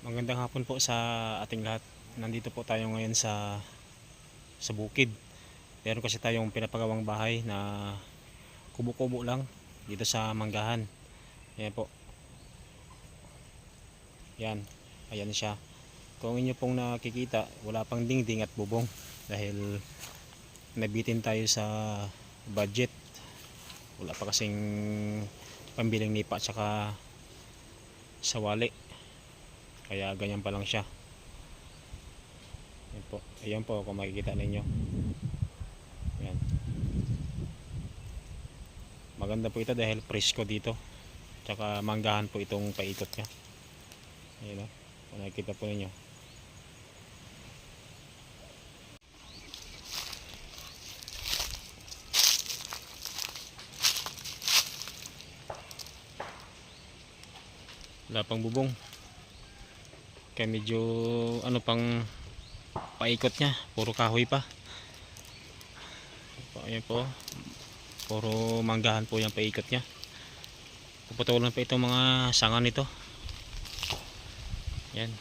Magandang hapon po sa ating lahat. Nandito po tayo ngayon sa bukid. Meron kasi tayong pinapagawang bahay na kubo-kubo lang dito sa Manggahan. Ayan po. Yan. Ayan siya. Kung inyo pong nakikita, wala pang dingding at bubong dahil nabitin tayo sa budget. Wala pa kasing pambiling nipa at saka sawali. Kaya ganyan pa lang siya. Ayan po. Ayan po kung makikita ninyo. Ayan. Maganda po ito dahil presko dito. Tsaka manggahan po itong paikot niya. Ayan o. Kung nakikita po ninyo. Wala pang bubong. Kaya medyo ano pang paikot niya. Puro kahoy pa. Ayan po. Puro manggahan po yung paikot niya. Puputulan pa itong mga sanga nito. Yan.